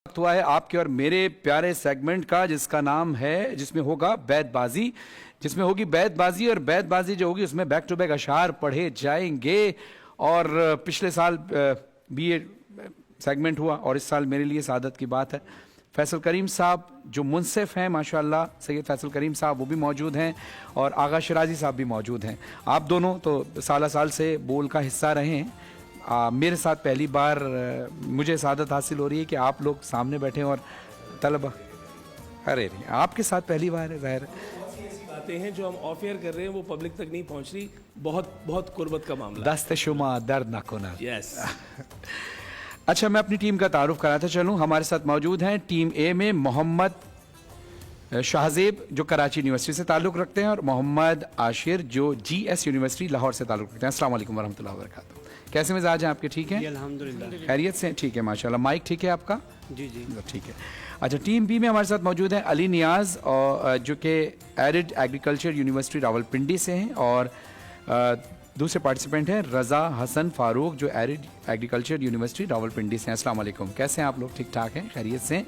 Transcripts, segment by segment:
वक्त हुआ है आपके और मेरे प्यारे सेगमेंट का, जिसका नाम है, जिसमें होगा बैतबाजी, जिसमें होगी बैतबाजी। और बैतबाजी जो होगी उसमें बैक टू बैक अशार पढ़े जाएंगे। और पिछले साल भी ये सेगमेंट हुआ और इस साल मेरे लिए सादत की बात है, फैसल करीम साहब जो मुनसिफ हैं माशाल्लाह, सैयद फैसल करीम साहब वो भी मौजूद हैं और आगा शिराजी साहब भी मौजूद हैं। आप दोनों तो साल साल से बोल का हिस्सा रहे हैं। मेरे साथ पहली बार मुझे सादत हासिल हो रही है कि आप लोग सामने बैठे और तलबा, अरे नहीं आपके साथ पहली बार है। ज़ाहिर ऐसी बातें हैं जो हम ऑफ एयर कर रहे हैं वो पब्लिक तक नहीं पहुंच रही, बहुत बहुत कुर्बत का मामला। दस्त शुमा दर्द न कुना। यस। अच्छा, मैं अपनी टीम का तारुफ कराता चलूं। हमारे साथ मौजूद हैं टीम ए में मोहम्मद शाहजेब जो कराची यूनिवर्सिटी से ताल्लुक़ रखते हैं और मोहम्मद आशिर जो GS यूनिवर्सिटी लाहौर से ताल्लुक़ रखते हैं। अस्सलाम वालेकुम वरहमतुल्लाहि वबरकातुहू। कैसे मिजाज हैं आपके? ठीक हैं अल्हम्दुलिल्लाह, खैरियत से? ठीक है माशाल्लाह। माइक ठीक है आपका? जी जी ठीक है। अच्छा, टीम बी में हमारे साथ मौजूद हैं अली नियाज़ और जो कि एरिड एग्रीकल्चर यूनिवर्सिटी रावलपिंडी से हैं, और दूसरे पार्टिसिपेंट हैं रज़ा हसन फारूक जो एरिड एग्रीकल्चर यूनिवर्सिटी रावलपिंडी से हैं। अस्सलाम वालेकुम, कैसे हैं आप लोग? ठीक ठाक हैं, खैरियत से?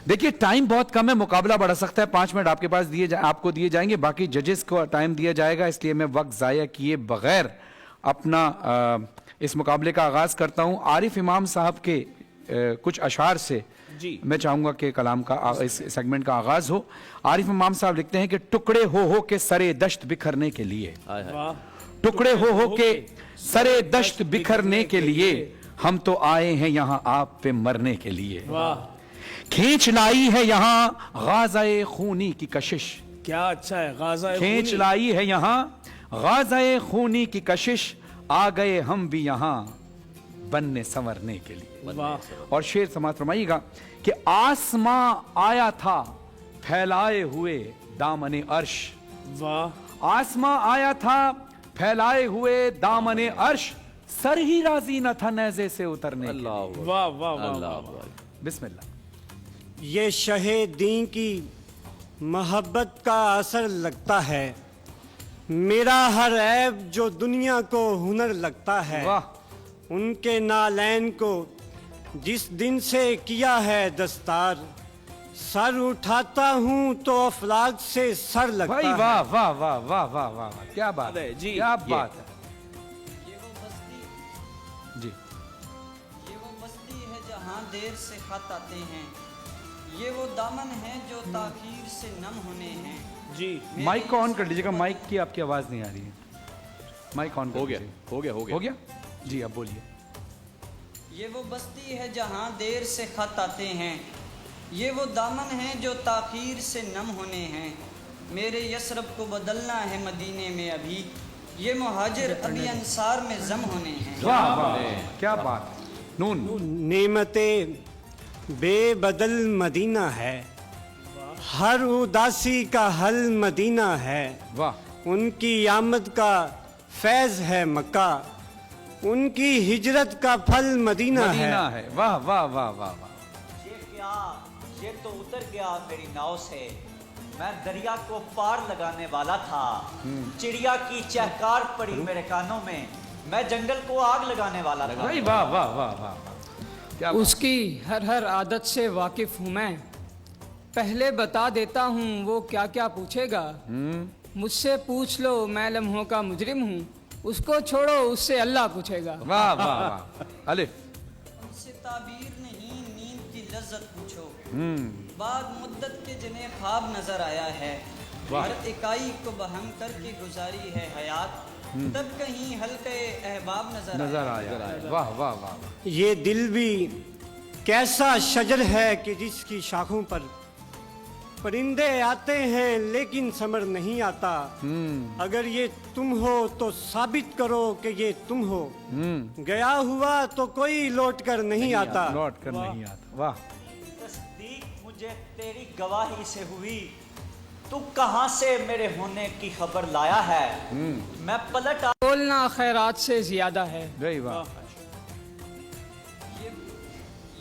देखिए टाइम बहुत कम है, मुकाबला बढ़ा सकता है। 5 मिनट आपके पास आपको दिए जाएंगे, बाकी जजेस को टाइम दिया जाएगा, इसलिए मैं वक्त ज़ाया किए बगैर अपना इस मुकाबले का आगाज़ करता हूँ। आरिफ इमाम साहब के कुछ अशार से जी मैं चाहूँगा कि कलाम का इस सेगमेंट का आगाज़ हो। आरिफ इमाम साहब लिखते हैं कि टुकड़े हो के सरे दश्त बिखरने के लिए, वाह, टुकड़े हो के सरे दश्त बिखरने के लिए हम तो आए हैं यहाँ आप पे मरने के लिए। वाह, खींच लाई है यहाँ गाज़ाए खूनी की कशिश, क्या अच्छा है। गाज़ा खींच लाई है यहाँ गाज़ाए खूनी की कशिश, आ गए हम भी यहाँ बनने संवरने के लिए। वाह, और शेर समाज फरमाइएगा कि आसमां आया था फैलाए हुए दामने अर्श, वाह, आसमां आया था फैलाए हुए दामने अर्श, सर ही राजी न था नेज़े से उतरने के लिए। वाह, वाह, वाह, वाह। बिस्मिल्लाह। ये शहे दीन की मोहब्बत का असर लगता है, मेरा हर ऐब जो दुनिया को हुनर लगता है। वाह, उनके नालैन को जिस दिन से किया है दस्तार, सर उठाता हूँ तो अफलाक से सर लगता भाई है। वाह वाह वाह वाह वाह वाह वाह, क्या बात है जी, क्या ये। बात है ये वो बस्ती जी। ये वो बस्ती है जहाँ देर से खत आते हैं, ये वो दामन है जो ताखीर से नम होने हैं। जी, माइक को ऑन कर लीजिएगा, माइक की आपकी आवाज नहीं आ रही है। माइक ऑन हो गया हो गया जी, अब बोलिए। ये वो बस्ती है जहाँ देर से खत आते हैं, ये वो दामन है जो ताखीर से नम होने हैं। मेरे यसरब को बदलना है मदीने में अभी, ये मुहाजिर अभी अंसार में जम होने हैं। वाह वाह, क्या बात है। नून नेमते बेबदल मदीना है, हर उदासी का हल मदीना है। वाह, उनकी आमद का फैज़ है मक्का, उनकी हिजरत का फल मदीना है। मदीना है। वाह वाह वाह वाह वाह। ये क्या, ये तो उतर गया मेरी नाव से, मैं दरिया को पार लगाने वाला था। चिड़िया की चहकार पड़ी मेरे कानों में, मैं जंगल को आग लगाने वाला था। भाई वाह वाह वाह वाह, क्या बात। उसकी हर आदत से वाकिफ हूँ मैं, पहले बता देता हूँ वो क्या क्या पूछेगा। मुझसे पूछ लो मैं लम्हों का मुजरिम हूँ, उसको छोड़ो उससे अल्लाह पूछेगा। वाह वाह वाह। अलिफ उनसे ताबीर नहीं नींद की लज्जत पूछो, बाद मुद्दत के जिन्हें ख्वाब नजर आया है। हर इकाई को बहम करके गुजारी है हयात, तब कहीं हल्के अहबाब नजर आया। वाह वाह वाह। ये दिल भी कैसा शजर है कि जिसकी शाखों पर परिंदे आते हैं लेकिन समर नहीं आता। अगर ये तुम हो तो साबित करो कि ये तुम हो, गया हुआ तो कोई लौट कर नहीं आता। लौट कर नहीं आता। वाह, तस्दीक मुझे तेरी गवाही से हुई, तू कहाँ से मेरे होने की खबर लाया है। मैं पलट बोलना खैरात से ज्यादा है। भाई वाह। ये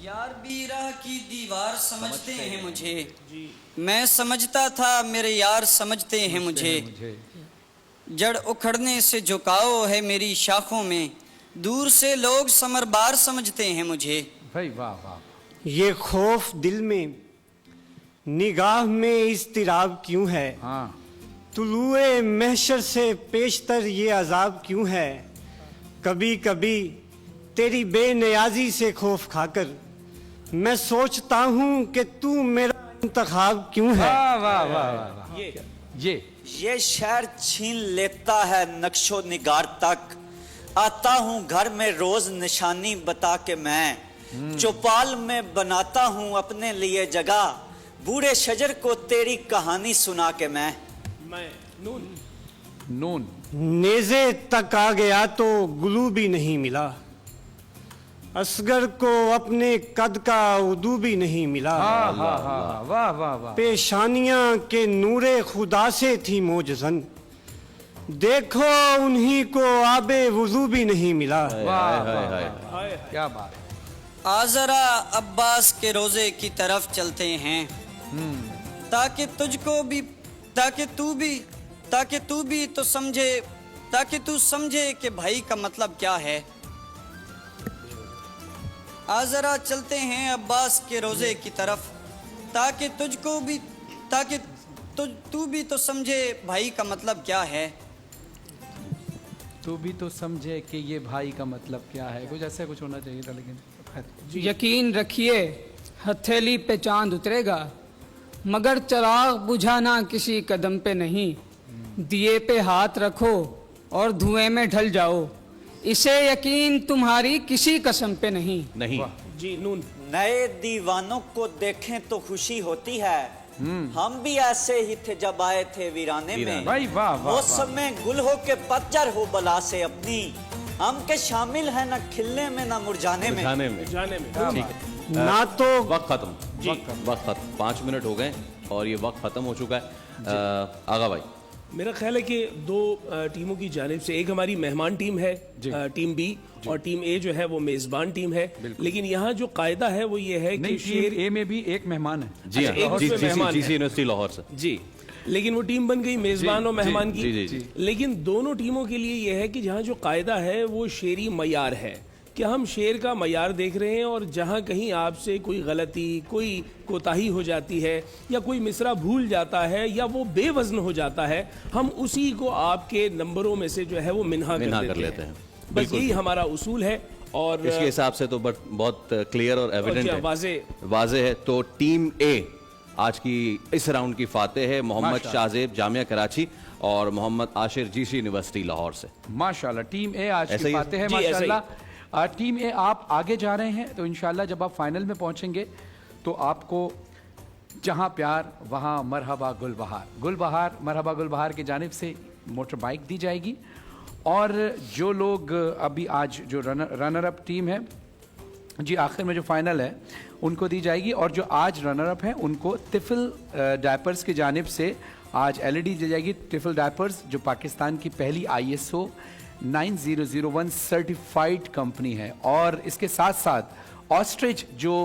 यार भी राह की दीवार समझते हैं मुझे, मैं समझता था मेरे यार समझते हैं मुझे। जड़ उखड़ने से झुकाव है मेरी शाखों में, दूर से लोग समरबार समझते हैं मुझे। भाई वाह वाह। ये खौफ दिल में, निगाह में इज़्तिराब क्यों है? हाँ, तुलुए महशर से पेशतर ये अजाब क्यों है? कभी कभी तेरी बेनियाजी से खौफ खाकर मैं सोचता हूँ कि तू मेरा इंतखाब क्यों है? वाह वाह वाह वाह वाह। ये शहर छीन लेता है नक्शो निगार तक, आता हूँ घर में रोज निशानी बता के मैं, चौपाल में बनाता हूँ अपने लिए जगह, बूढ़े शजर को तेरी कहानी सुना के मैं नून नेज़े तक आ गया तो गुलू भी नहीं मिला, असगर को अपने कद का उदू भी नहीं मिला। हाँ हाँ हाँ, वाह वाह वाह। पेशानियां के नूरे खुदा से थी मोजज़न, देखो उन्हीं को आबे वुजू भी नहीं मिला। वाह वाह वाह, क्या बात है। आजरा अब्बास के रोजे की तरफ चलते हैं, ताकि तुझको भी ताकि तू भी तो समझे, ताकि तू समझे कि भाई का मतलब क्या है। आजरा चलते हैं अब्बास के रोजे की तरफ, ताकि तू भी तो समझे भाई का मतलब क्या है। तू भी तो समझे कि ये भाई का मतलब क्या है, कुछ ऐसे कुछ होना चाहिए था, लेकिन खैर। यकीन रखिए हथेली पे चांद उतरेगा, मगर चिराग बुझाना किसी कदम पे नहीं। दिए पे हाथ रखो और धुएं में ढल जाओ, इसे यकीन तुम्हारी किसी कसम पे नहीं। नहीं जी नून। नए दीवानों को देखें तो खुशी होती है, हम भी ऐसे ही थे जब आए थे वीराने में। भाई वाह वाह, मौसम में गुल हो के पतझड़ हो बला से अपनी, हम के शामिल है न खिलने में न मुरझाने में। जाने में जाने में ठीक है। ना तो वक्त खत्म, वक्त खत्म। 5 मिनट हो गए और ये वक्त खत्म हो चुका है। आगा भाई, मेरा ख्याल है कि दो टीमों की जानिब से, एक हमारी मेहमान टीम है टीम बी, और टीम ए जो है वो मेजबान टीम है। लेकिन यहाँ जो कायदा है वो ये है कि नहीं, शेर टीम ए में भी एक मेहमान है। जी अच्छा, एक हाँ, उसमें मेहमान जीसी है। यूनिवर्सिटी लाहौर से। जी, लेकिन वो टीम बन गई मेजबान और मेहमान जी, जी, की। जी। लेकिन दोनों टीमों के लिए यह है कि जहाँ जो कायदा है वो शेरी मयार है, कि हम शेर का मयार देख रहे हैं, और जहाँ कहीं आपसे कोई गलती, कोई कोताही हो जाती है, या कोई मिसरा भूल जाता है, या वो बेवजन हो जाता है, हम उसी को आपके नंबरों में से जो है वो मिन्हा कर लेते हैं। बस यही हमारा उसूल है। और इसके हिसाब से तो बहुत क्लियर और एविडेंट है, वाज़ेह है। तो टीम ए आज की इस राउंड की फातेह है मोहम्मद शाहजेब जामिया कराची और मोहम्मद आशिर जीसी यूनिवर्सिटी लाहौर से। माशाल्लाह, टीम ए आज ऐसा की ही है। फातेह है। जी, ऐसा ही। माशाल्लाह, टीम ए आप आगे जा रहे हैं, तो इंशाल्लाह जब आप फाइनल में पहुंचेंगे तो आपको जहां प्यार वहां मरहबा गुलबहार, गुलबहार मरहबा गुलबहार की जानिब से मोटर बाइक दी जाएगी। और जो लोग अभी आज जो रनर अप टीम है जी, आखिर में जो फाइनल है उनको दी जाएगी। और जो आज रनर अप हैं उनको तिफल डायपर्स की जानिब से आज एलईडी दी जाएगी। तिफल डायपर्स जो पाकिस्तान की पहली ISO 9001 सर्टिफाइड कंपनी है। और इसके साथ साथ ऑस्ट्रिच जो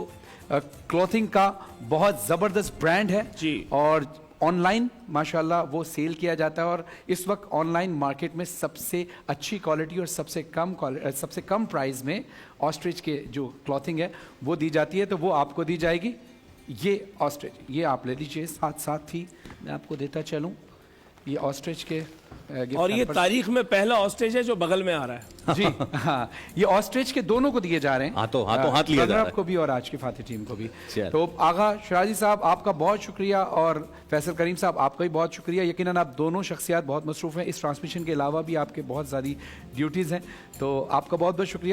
क्लॉथिंग का बहुत ज़बरदस्त ब्रांड है जी, और ऑनलाइन माशाल्लाह वो सेल किया जाता है। और इस वक्त ऑनलाइन मार्केट में सबसे अच्छी क्वालिटी और सबसे कम प्राइस में ऑस्ट्रिच के जो क्लॉथिंग है वो दी जाती है, तो वो आपको दी जाएगी। ये ऑस्ट्रिच, ये आप ले लीजिए, साथ ही मैं आपको देता चलूँ ये ऑस्ट्रिच के गिफ्ट और ये हैम्पर्स। तारीख में पहला ऑस्ट्रिच है जो बगल में आ रहा है। जी हाँ, ये ऑस्ट्रिच के दोनों को दिए जा रहे हैं, हाथों हाथ लिया जा रहा है। को भी और आज की फातिह टीम को भी। चल। तो आगा शराजी साहब आपका बहुत शुक्रिया, और फैसल करीम साहब आपका भी बहुत शुक्रिया। यकीनन आप दोनों शख्सियात बहुत मसरूफ़ हैं, इस ट्रांसमिशन के अलावा भी आपके बहुत सारी ड्यूटीज़ हैं, तो आपका बहुत बहुत शुक्रिया।